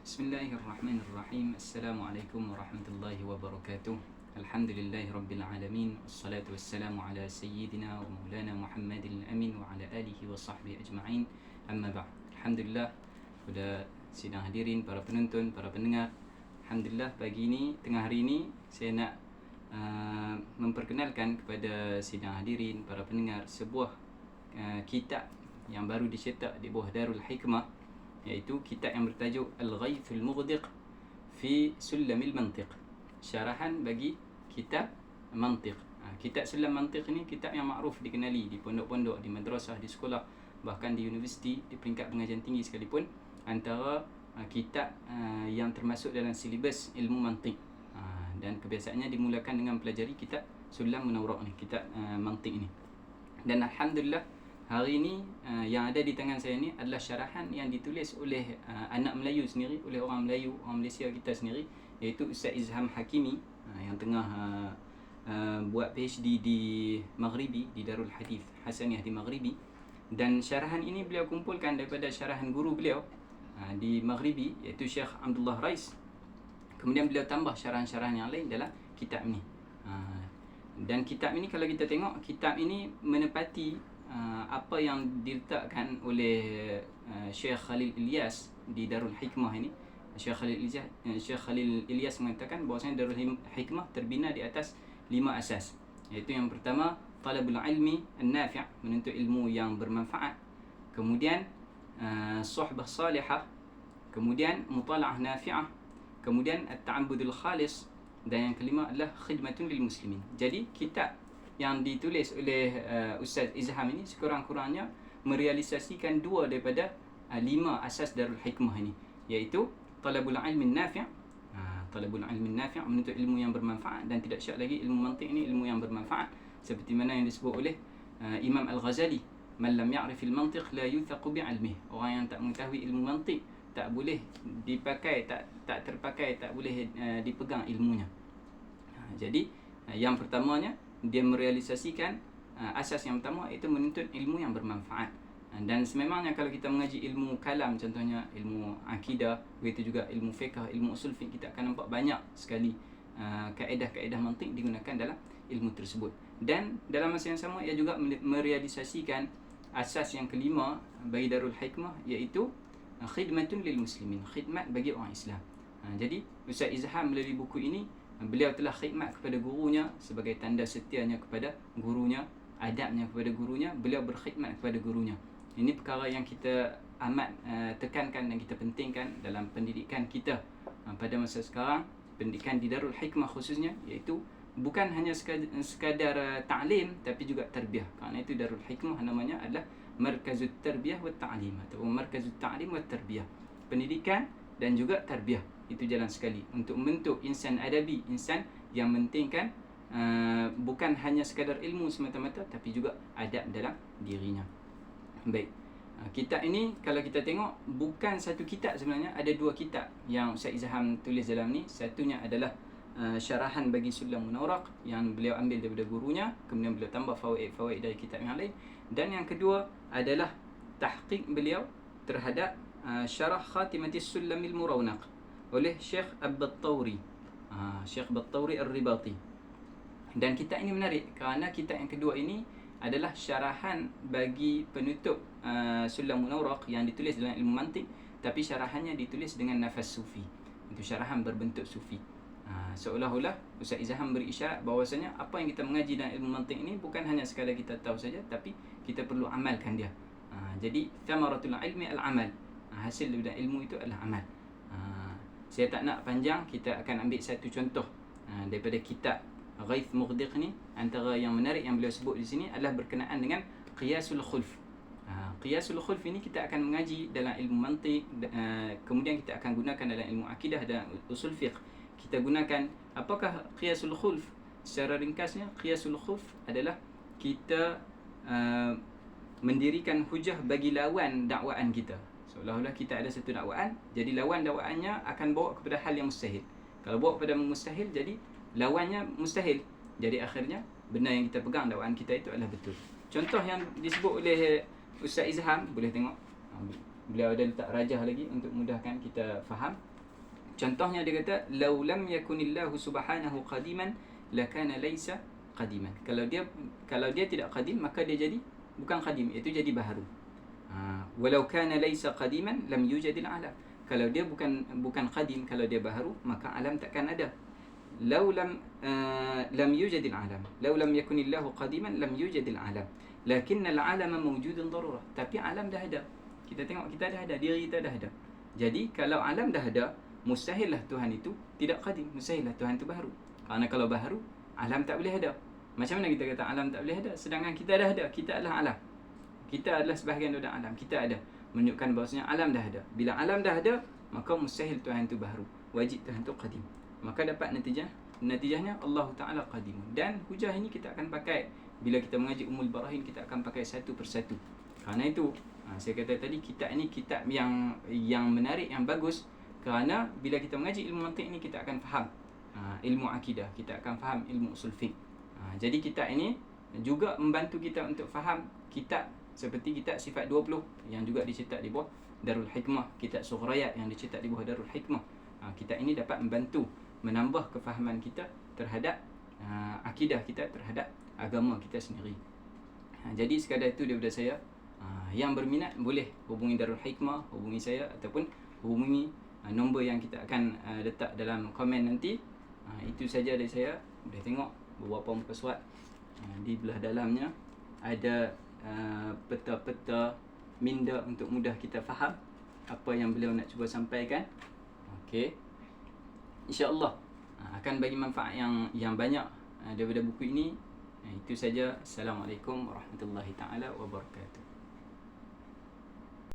Bismillahirrahmanirrahim. Assalamualaikum warahmatullahi wabarakatuh. Alhamdulillahi rabbil alamin. Wassalatu wassalamu ala sayyidina wa maulana Muhammadil amin wa ala alihi wa sahbihi ajma'in. Amma ba'd. Alhamdulillah kepada sidang hadirin, para penonton, para pendengar. Alhamdulillah pagi ini, tengah hari ini saya nak memperkenalkan kepada sidang hadirin, para pendengar sebuah kitab yang baru dicetak di bawah Darul Hikmah, iaitu kitab yang bertajuk Al-Ghaithul Mughdiq fi Sulamil Mantiq, syarahan bagi kitab Mantiq. Kitab Sulam Mantiq ni kitab yang makruf, dikenali di pondok-pondok, di madrasah, di sekolah, bahkan di universiti, di peringkat pengajian tinggi sekalipun, antara kitab yang termasuk dalam silibus ilmu mantiq. Dan kebiasaannya dimulakan dengan pelajari kitab Sulam Munawwarah ni, kitab mantiq ni. Dan alhamdulillah hari ini yang ada di tangan saya ni adalah syarahan yang ditulis oleh anak Melayu sendiri, oleh orang Melayu, orang Malaysia kita sendiri, iaitu Ustaz Izham Hakimi, yang tengah buat PhD di Maghribi, di Darul Hadith Hasaniyah di Maghribi. Dan syarahan ini beliau kumpulkan daripada syarahan guru beliau di Maghribi, iaitu Syekh Abdullah Rais. Kemudian beliau tambah syarahan-syarahan yang lain dalam kitab ini. Dan kitab ini, kalau kita tengok, kitab ini menepati apa yang diletakkan oleh Syekh Khalil Ilyas di Darul Hikmah ini. Syekh Khalil Ilyas mengatakan bahawasanya Darul Hikmah terbina di atas 5 asas, iaitu yang pertama talabul ilmi an-nafi', menuntut ilmu yang bermanfaat. Kemudian suhbah salihah, kemudian mutala'ah nafi'ah, kemudian at-ta'abbudul khalis, dan yang kelima adalah khidmatun lil muslimin. Jadi kitab yang ditulis oleh Ustaz Izham ini sekurang-kurangnya merealisasikan 2 daripada 5 asas Darul Hikmah ini, iaitu talabul ilmi nafi', talabul ilmi nafi', menuntut ilmu yang bermanfaat. Dan tidak syak lagi ilmu mantiq ini ilmu yang bermanfaat, seperti mana yang disebut oleh Imam Al-Ghazali, man lam ya'rifil mantiq la yuthaqu bi'ilmihi. Orang yang tak mengetahui ilmu mantiq tak boleh dipakai, tak terpakai, tak boleh dipegang ilmunya. Jadi yang pertamanya, dia merealisasikan asas yang pertama, iaitu menuntut ilmu yang bermanfaat. Dan sememangnya kalau kita mengaji ilmu kalam, contohnya ilmu akidah, begitu juga ilmu fiqh, ilmu usul fiqh, kita akan nampak banyak sekali kaedah-kaedah mantiq digunakan dalam ilmu tersebut. Dan dalam masa yang sama, ia juga merealisasikan asas yang kelima bagi Darul Hikmah, iaitu khidmatun lil muslimin, khidmat bagi orang Islam. Jadi Ustaz Izham melalui buku ini, beliau telah khidmat kepada gurunya sebagai tanda setianya kepada gurunya, adabnya kepada gurunya, beliau berkhidmat kepada gurunya. Ini perkara yang kita amat tekankan dan kita pentingkan dalam pendidikan kita pada masa sekarang, pendidikan di Darul Hikmah khususnya, iaitu bukan hanya sekadar ta'lim, tapi juga tarbiyah. Kerana itu Darul Hikmah namanya adalah Markazut Tarbiyah wa Ta'lim, atau Markazut Ta'lim wa Tarbiyah, pendidikan dan juga tarbiyah. Itu jalan sekali untuk membentuk insan adabi, insan yang mementingkan bukan hanya sekadar ilmu semata-mata, tapi juga adab dalam dirinya. Baik, kitab ini kalau kita tengok, bukan satu kitab sebenarnya, ada 2 kitab yang Ustaz Izham tulis dalam ni. Satunya adalah syarahan bagi Sulam Munawwarah yang beliau ambil daripada gurunya, kemudian beliau tambah fawaid dari kitab yang lain. Dan yang kedua adalah tahqiq beliau terhadap syarah Khatimatis Sulamil Murawwnaq oleh Syekh Al-Battawri, Syekh Battawri Al-Ribati. Dan kitab ini menarik kerana kitab yang kedua ini adalah syarahan bagi penutup Sulam Munawwarah yang ditulis dalam ilmu mantiq, tapi syarahannya ditulis dengan nafas sufi. Itu syarahan berbentuk sufi. Seolah-olah Ustaz Izham beri isyarat bahawasanya apa yang kita mengaji dalam ilmu mantiq ini bukan hanya sekadar kita tahu saja, tapi kita perlu amalkan dia. Jadi thamaratul ilmi al-amal, hasil daripada ilmu itu adalah amal. Saya tak nak panjang, kita akan ambil satu contoh daripada kitab Ghaith Mughdiq ni. Antara yang menarik yang beliau sebut di sini adalah berkenaan dengan Qiyasul Khulf. Qiyasul Khulf ini kita akan mengaji dalam ilmu mantiq, kemudian kita akan gunakan dalam ilmu akidah dan usul fiqh. Kita gunakan apakah Qiyasul Khulf? Secara ringkasnya, Qiyasul Khulf adalah kita mendirikan hujah bagi lawan dakwaan kita. Seolah-olah kita ada satu dakwaan, jadi lawan dakwaannya akan bawa kepada hal yang mustahil. Kalau bawa kepada mustahil, jadi lawannya mustahil. Jadi akhirnya benda yang kita pegang, dakwaan kita itu adalah betul. Contoh yang disebut oleh Ustaz Izham, boleh tengok, beliau ada letak rajah lagi untuk mudahkan kita faham. Contohnya dia kata, "Lau lam yakunillahu subhanahu qadiman lakana laysa qadiman." Kalau dia tidak qadim, maka dia jadi bukan qadim, itu jadi baharu. Walau kana laysa qadiman lam yujadil alam. Kalau dia bukan qadim, kalau dia baharu, maka alam takkan ada. Lau lam yujadil alam. Lau lam yakunillahu qadiman lam yujadil alam. Lakinnal alama mawjudun darurah. Tapi alam dah ada. Kita tengok kita dah ada, diri kita dah ada. Jadi kalau alam dah ada, mustahillah Tuhan itu tidak qadim, mustahillah Tuhan itu baharu. Kerana kalau baharu, alam tak boleh ada. Macam mana kita kata alam tak boleh ada, sedangkan kita dah ada, kita adalah alam. Kita adalah sebahagian daripada alam, kita ada. Menunjukkan bahawasanya alam dah ada. Bila alam dah ada, maka mustahil Tuhan itu baharu. Wajib Tuhan itu qadim. Maka dapat natijahnya Allah Ta'ala qadim. Dan hujah ini kita akan pakai bila kita mengaji Ummul Barahin, kita akan pakai satu persatu. Kerana itu, saya kata tadi, kitab ini kitab yang menarik, yang bagus. Kerana bila kita mengaji ilmu mantiq ini, kita akan faham ilmu akidah, kita akan faham ilmu usul fiqh. Jadi kitab ini juga membantu kita untuk faham kitab seperti kitab Sifat 20 yang juga dicetak di bawah Darul Hikmah, kitab Sughrayat yang dicetak di bawah Darul Hikmah. Kitab ini dapat membantu menambah kefahaman kita terhadap akidah kita, terhadap agama kita sendiri. Jadi sekadar itu daripada saya. Yang berminat boleh hubungi Darul Hikmah, hubungi saya, ataupun hubungi nombor yang kita akan letak dalam komen nanti. Itu saja dari saya. Boleh tengok beberapa muka surat. Di belah dalamnya ada peta-peta minda untuk mudah kita faham apa yang beliau nak cuba sampaikan. Okey, InsyaAllah akan bagi manfaat yang banyak daripada buku ini. Itu saja. Assalamualaikum warahmatullahi taala wabarakatuh.